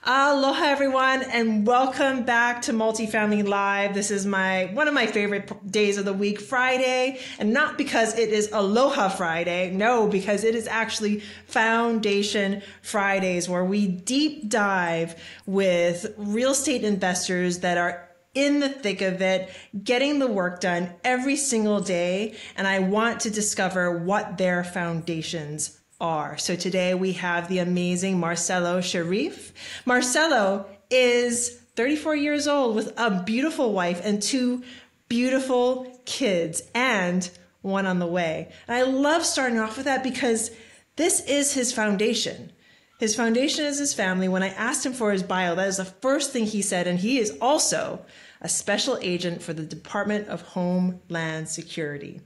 Aloha everyone and welcome back to Multifamily Live. This is one of my favorite days of the week, Friday, and not because it is Aloha Friday, no, because it is actually Foundation Fridays where we deep dive with real estate investors that are in the thick of it, getting the work done every single day, and I want to discover what their foundations are. So today we have the amazing Marcello Sheriff. Marcello is 34 years old with a beautiful wife and two beautiful kids and one on the way. And I love starting off with that because this is his foundation. His foundation is his family. When I asked him for his bio, that is the first thing he said. And he is also a special agent for the Department of Homeland Security.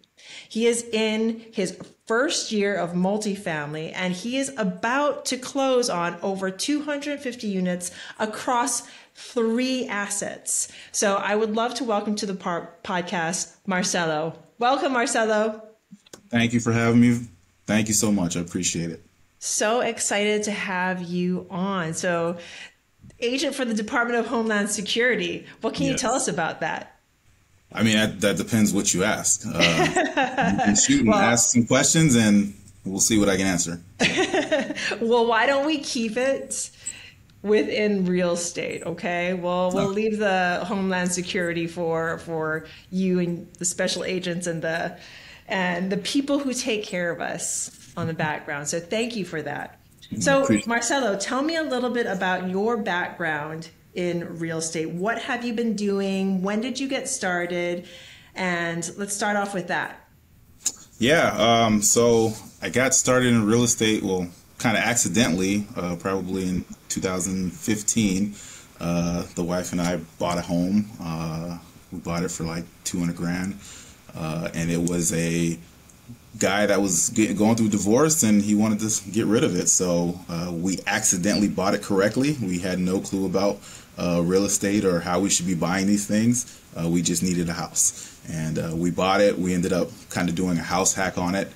He is in his first year of multifamily, and he is about to close on over 250 units across 3 assets. So I would love to welcome to the podcast, Marcello. Welcome, Marcello. Thank you for having me. Thank you so much. I appreciate it. So excited to have you on. So, agent for the Department of Homeland Security. What can you tell us about that? I mean, that depends what you ask. You can shoot and ask some questions and we'll see what I can answer. Well, why don't we keep it within real estate, okay? Well, we'll leave the Homeland Security for you and the special agents and the people who take care of us on the background. So thank you for that. So Marcello, tell me a little bit about your background in real estate. What have you been doing? When did you get started? And let's start off with that. Yeah, so I got started in real estate, well, kind of accidentally, probably in 2015. The wife and I bought a home. We bought it for like 200 grand. And it was a guy that was going through divorce and he wanted to get rid of it. So we accidentally bought it correctly. We had no clue about real estate or how we should be buying these things. We just needed a house and we bought it. We ended up kind of doing a house hack on it,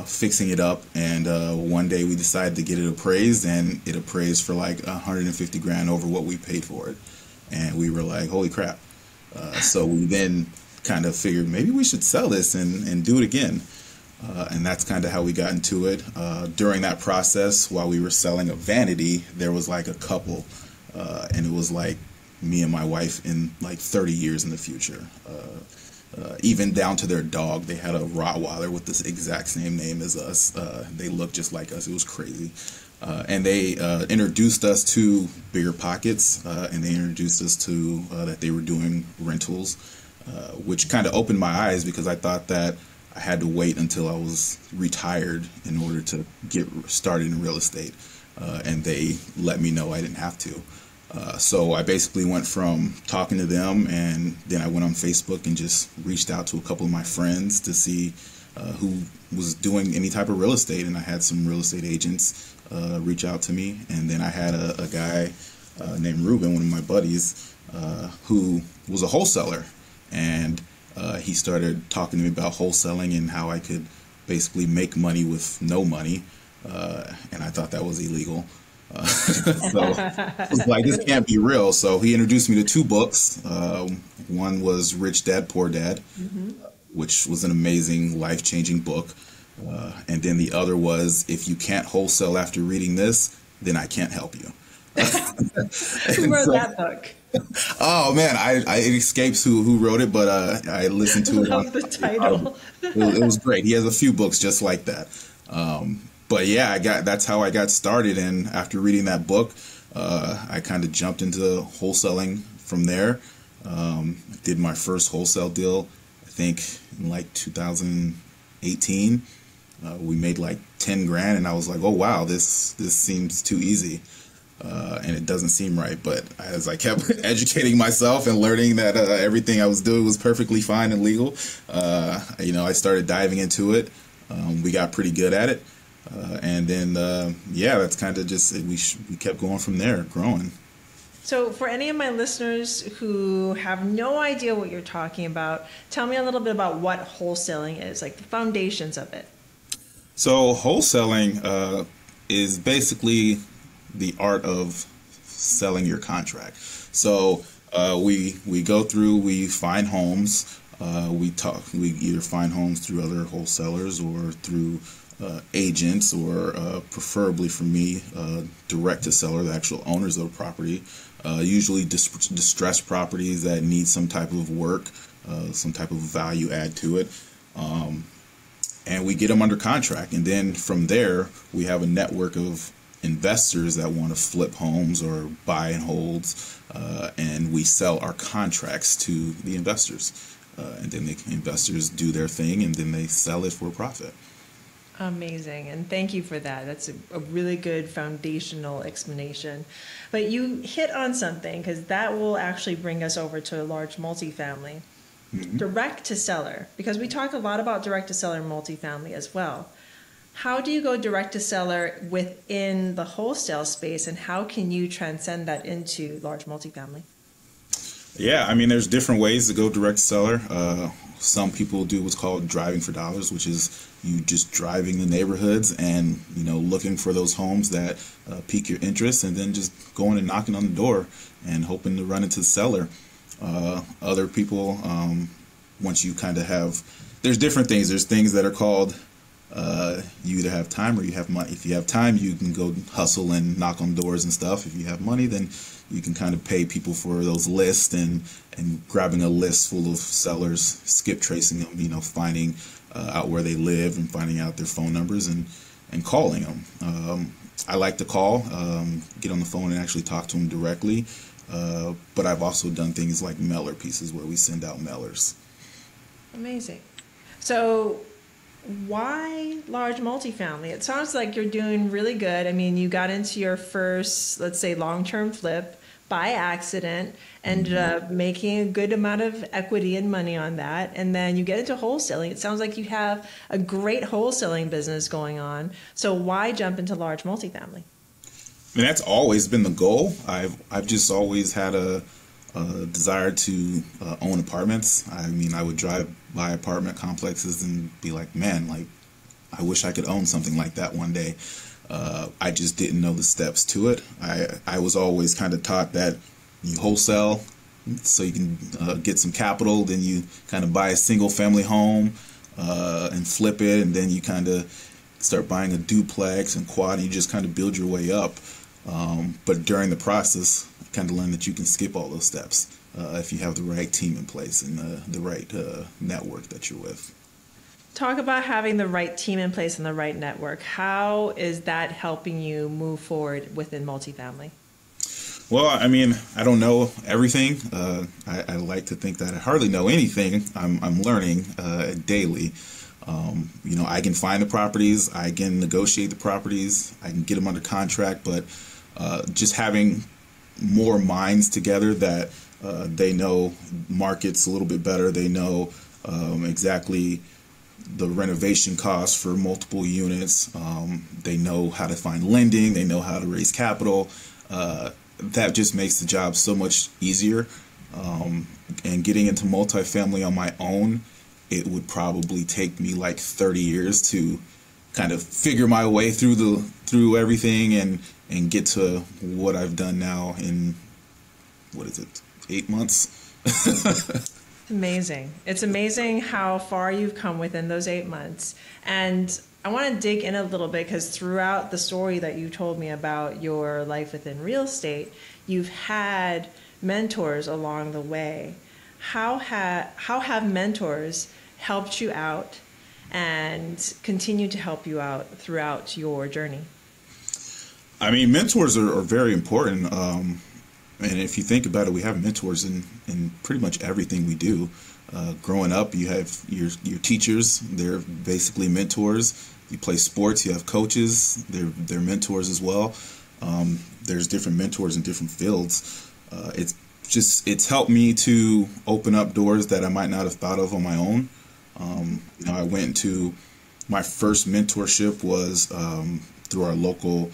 fixing it up. And one day we decided to get it appraised, and it appraised for like 150 grand over what we paid for it. And we were like, holy crap. So we then kind of figured maybe we should sell this and do it again. And that's kind of how we got into it. During that process, while we were selling a vanity, there was like a couple, and it was like me and my wife in like 30 years in the future. Even down to their dog. They had a Rottweiler with this exact same name as us. They looked just like us. It was crazy. And they introduced us to Bigger Pockets, and they introduced us to that they were doing rentals, which kind of opened my eyes because I thought that I had to wait until I was retired in order to get started in real estate. And they let me know I didn't have to. So I basically went from talking to them, and then I went on Facebook and just reached out to a couple of my friends to see who was doing any type of real estate. And I had some real estate agents reach out to me. And then I had a guy named Ruben, one of my buddies, who was a wholesaler. And he started talking to me about wholesaling and how I could basically make money with no money. And I thought that was illegal. So I was like, this can't be real. So he introduced me to 2 books. One was Rich Dad, Poor Dad, which was an amazing, life-changing book. And then the other was, if you can't wholesale after reading this, then I can't help you. Who wrote that book? Oh man, it escapes who wrote it, but I listened to it. Love the title. It was great. He has a few books just like that. But yeah, that's how I got started. And after reading that book, I kind of jumped into wholesaling from there. Did my first wholesale deal, I think in like 2018. We made like 10 grand, and I was like, oh wow, this seems too easy. And it doesn't seem right. But as I kept educating myself and learning that everything I was doing was perfectly fine and legal, I started diving into it. We got pretty good at it. And then, that's kind of just, we kept going from there, growing. So for any of my listeners who have no idea what you're talking about, tell me a little bit about what wholesaling is, like the foundations of it. So wholesaling is basically the art of selling your contract. So we go through, we find homes, we either find homes through other wholesalers or through agents, or preferably for me, direct to seller, the actual owners of the property. Usually distressed properties that need some type of work, some type of value add to it. And we get them under contract. And then from there, we have a network of investors that want to flip homes or buy and holds, and we sell our contracts to the investors. And then the investors do their thing, and then they sell it for a profit. Amazing. And thank you for that. That's a really good foundational explanation. But you hit on something, because that will actually bring us over to a large multifamily. Mm-hmm. Direct to seller, because we talk a lot about direct to seller multifamily as well. How do you go direct to seller within the wholesale space, and how can you transcend that into large multifamily? Yeah, I mean, there's different ways to go direct to seller. Some people do what's called driving for dollars, which is you just driving the neighborhoods and, looking for those homes that pique your interest, and then just going and knocking on the door and hoping to run into the seller. Other people, once you kind of have, there's different things. There's things that are called, you either have time or you have money. If you have time, you can go hustle and knock on doors and stuff. If you have money, then you can kind of pay people for those lists, and grabbing a list full of sellers, skip tracing them, finding out where they live and finding out their phone numbers and calling them. I like to call, get on the phone and actually talk to them directly. But I've also done things like mailer pieces where we send out mailers. Amazing. So why large multifamily? It sounds like you're doing really good. I mean, you got into your first, let's say, long-term flip by accident, ended up making a good amount of equity and money on that, and then you get into wholesaling. It sounds like you have a great wholesaling business going on. So why jump into large multifamily? I mean, that's always been the goal. I've just always had a desire to own apartments. I mean, I would drive by apartment complexes and be like, man, like, I wish I could own something like that one day. I just didn't know the steps to it. I was always kind of taught that you wholesale so you can get some capital, then you kind of buy a single family home and flip it, and then you kind of start buying a duplex and quad, and you just kind of build your way up. But during the process, I kind of learned that you can skip all those steps if you have the right team in place and the right network that you're with. Talk about having the right team in place and the right network. How is that helping you move forward within multifamily? Well, I mean, I don't know everything. I like to think that I hardly know anything. I'm learning daily. I can find the properties, I can negotiate the properties, I can get them under contract, but just having more minds together that they know markets a little bit better, they know exactly the renovation costs for multiple units, they know how to find lending, they know how to raise capital. That just makes the job so much easier. And getting into multifamily on my own, it would probably take me like 30 years to kind of figure my way through everything and get to what I've done now in, 8 months? Amazing. It's amazing how far you've come within those 8 months. And I want to dig in a little bit, because throughout the story that you told me about your life within real estate, you've had mentors along the way. How have mentors helped you out and continue to help you out throughout your journey? I mean, mentors are very important. And if you think about it, we have mentors in pretty much everything we do. Growing up, you have your teachers. They're basically mentors. You play sports, you have coaches. They're mentors as well. There's different mentors in different fields. It's helped me to open up doors that I might not have thought of on my own. I went into my first mentorship was through our local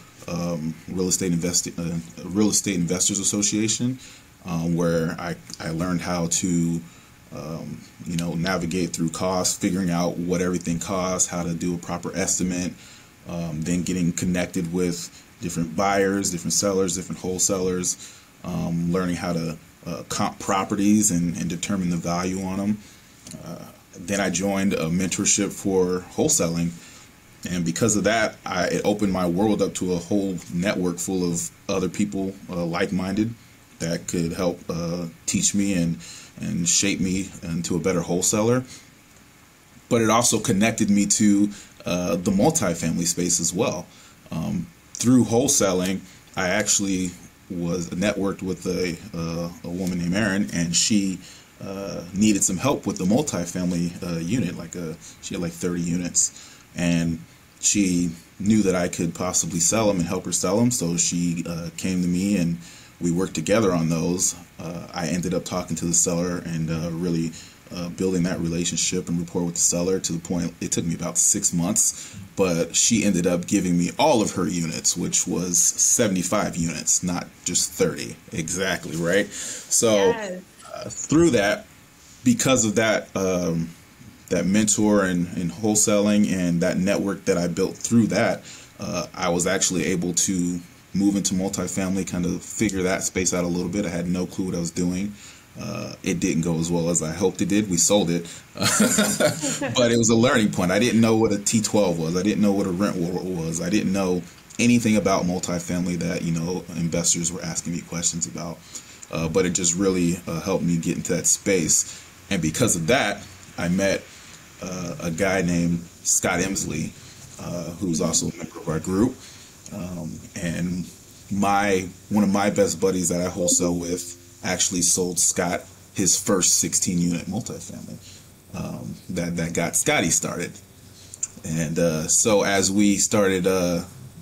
Real Estate Investors Association, where I learned how to navigate through costs, figuring out what everything costs, how to do a proper estimate, then getting connected with different buyers, different sellers, different wholesalers, learning how to comp properties and determine the value on them. Then I joined a mentorship for wholesaling. And because of that, it opened my world up to a whole network full of other people like-minded that could help teach me and shape me into a better wholesaler. But it also connected me to the multifamily space as well. Through wholesaling, I actually was networked with a woman named Erin, and she needed some help with the multifamily unit. She had like 30 units, and she knew that I could possibly sell them and help her sell them. So she came to me, and we worked together on those. I ended up talking to the seller and really building that relationship and rapport with the seller to the point it took me about 6 months, but she ended up giving me all of her units, which was 75 units, not just 30. Exactly, right? So Yes. Through that, because of that, that mentor and wholesaling and that network that I built through that, I was actually able to move into multifamily, kind of figure that space out a little bit. I had no clue what I was doing. It didn't go as well as I hoped it did. We sold it, but it was a learning point. I didn't know what a T12 was. I didn't know what a rent roll was. I didn't know anything about multifamily that, investors were asking me questions about. But it just really helped me get into that space. And because of that, I met a guy named Scott Emsley, who's also a member of our group. And one of my best buddies that I wholesale with actually sold Scott his first 16-unit multifamily that got Scotty started. And so as we started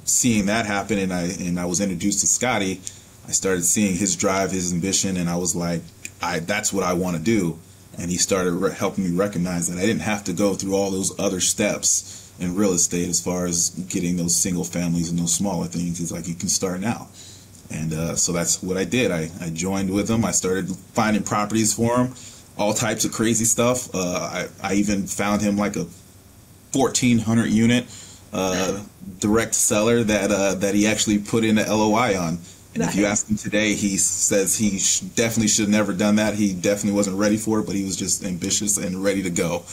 seeing that happen, and I was introduced to Scotty, I started seeing his drive, his ambition, and I was like, that's what I want to do. And he started helping me recognize that I didn't have to go through all those other steps in real estate as far as getting those single families and those smaller things. He's like, you can start now. And so that's what I did. I joined with him. I started finding properties for him, all types of crazy stuff. I even found him like a 1,400 unit direct seller that he actually put in a LOI on. And if you ask him today, he says he definitely should have never done that. He definitely wasn't ready for it, but he was just ambitious and ready to go.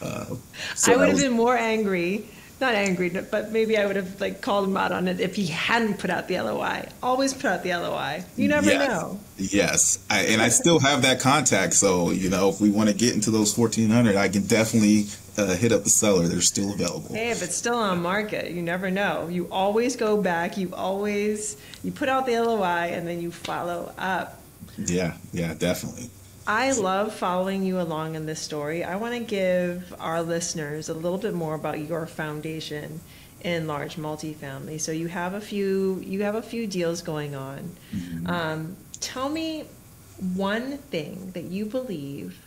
I would have been more angry. Not angry, but maybe I would have called him out on it if he hadn't put out the LOI. Always put out the LOI. You never know. Yes. I still have that contact. So, if we want to get into those 1,400, I can definitely hit up the seller. They're still available. Hey, if it's still on market, you never know. You always go back. You put out the LOI and then you follow up. Yeah, definitely. I love following you along in this story. I want to give our listeners a little bit more about your foundation in large multifamily. So you have a few deals going on. Mm-hmm. Tell me one thing that you believe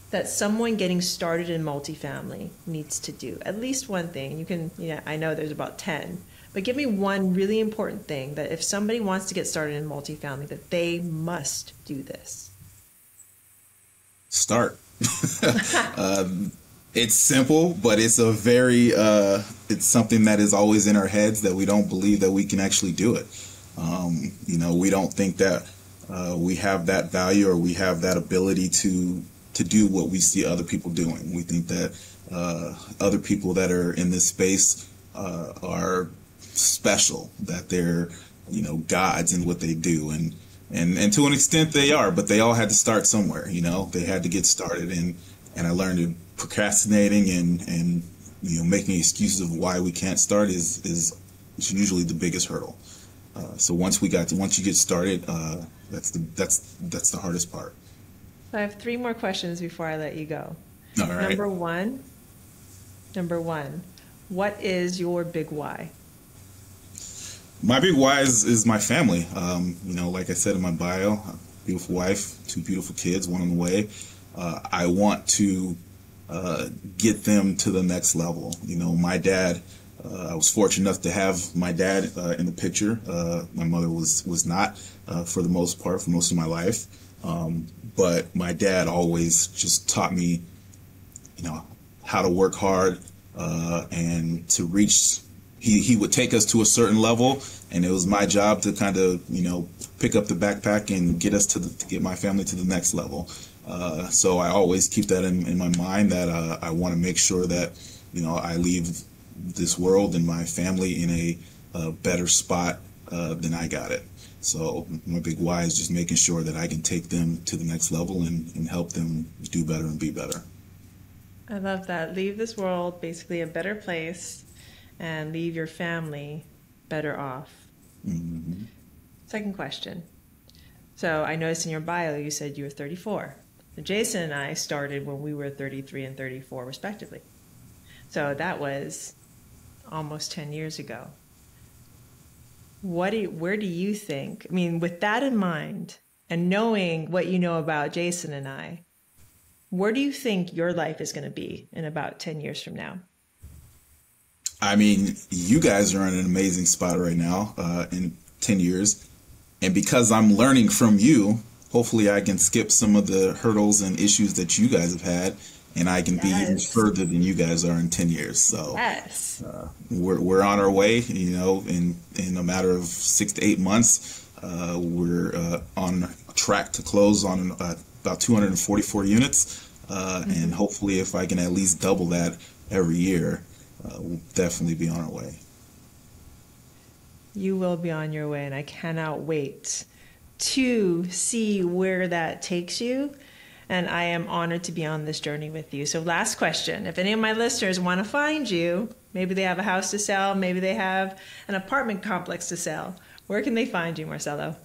that someone getting started in multifamily needs to do. At least one thing. I know there's about 10, but give me one really important thing that if somebody wants to get started in multifamily, that they must do this. Start. It's simple, but it's it's something that is always in our heads that we don't believe that we can actually do it. We don't think that we have that value or we have that ability to do what we see other people doing. We think that other people that are in this space are special, that they're gods in what they do, and to an extent they are, but they all had to start somewhere. They had to get started, and I learned that procrastinating and making excuses of why we can't start is usually the biggest hurdle. So once you get started, that's the hardest part. I have 3 more questions before I let you go. All right. Number one, what is your big why? My big why is my family. Like I said in my bio, beautiful wife, 2 beautiful kids, 1 on the way. I want to get them to the next level. My dad, I was fortunate enough to have my dad in the picture. My mother was not for the most part, for most of my life. But my dad always just taught me, how to work hard and to reach he would take us to a certain level, and it was my job to kind of, pick up the backpack and get us to get my family to the next level. So I always keep that in my mind, that I want to make sure that, I leave this world and my family in a better spot than I got it. So my big why is just making sure that I can take them to the next level and help them do better and be better. I love that. Leave this world basically a better place and leave your family better off. Mm-hmm. Second question. So I noticed in your bio you said you were 34. So Jason and I started when we were 33 and 34 respectively. So that was almost 10 years ago. Where do you think, I mean, with that in mind and knowing what you know about Jason and I, where do you think your life is going to be in about 10 years from now? I mean, you guys are in an amazing spot right now in 10 years. And because I'm learning from you, hopefully I can skip some of the hurdles and issues that you guys have had, and I can be even further than you guys are in 10 years. So yes. We're on our way, in a matter of 6 to 8 months. We're on track to close on about 244 units. And hopefully if I can at least double that every year, we'll definitely be on our way. You will be on your way, and I cannot wait to see where that takes you. And I am honored to be on this journey with you. So last question, if any of my listeners want to find you, maybe they have a house to sell, maybe they have an apartment complex to sell, where can they find you, Marcello?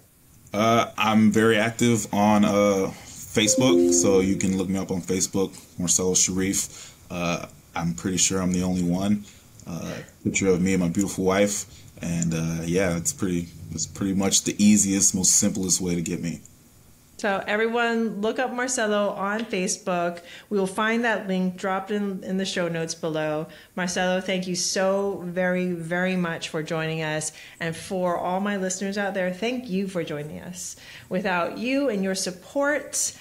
I'm very active on Facebook, so you can look me up on Facebook, Marcello Sheriff. I'm pretty sure I'm the only one. Picture of me and my beautiful wife, and it's pretty much the easiest, most simplest way to get me. So everyone look up Marcello on Facebook. We will find that link dropped in the show notes below. Marcello, thank you so very, very much for joining us. And for all my listeners out there, thank you for joining us. Without you and your support,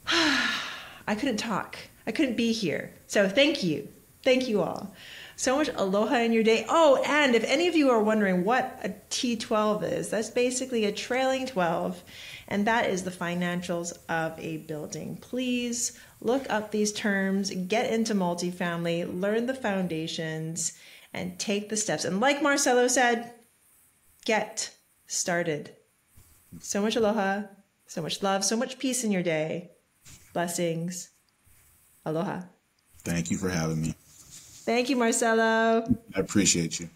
I couldn't talk. I couldn't be here. So thank you. Thank you all. So much aloha in your day. Oh, and if any of you are wondering what a T12 is, that's basically a trailing 12. And that is the financials of a building. Please look up these terms, get into multifamily, learn the foundations, and take the steps. And like Marcello said, get started. So much aloha, so much love, so much peace in your day. Blessings. Aloha. Thank you for having me. Thank you, Marcello. I appreciate you.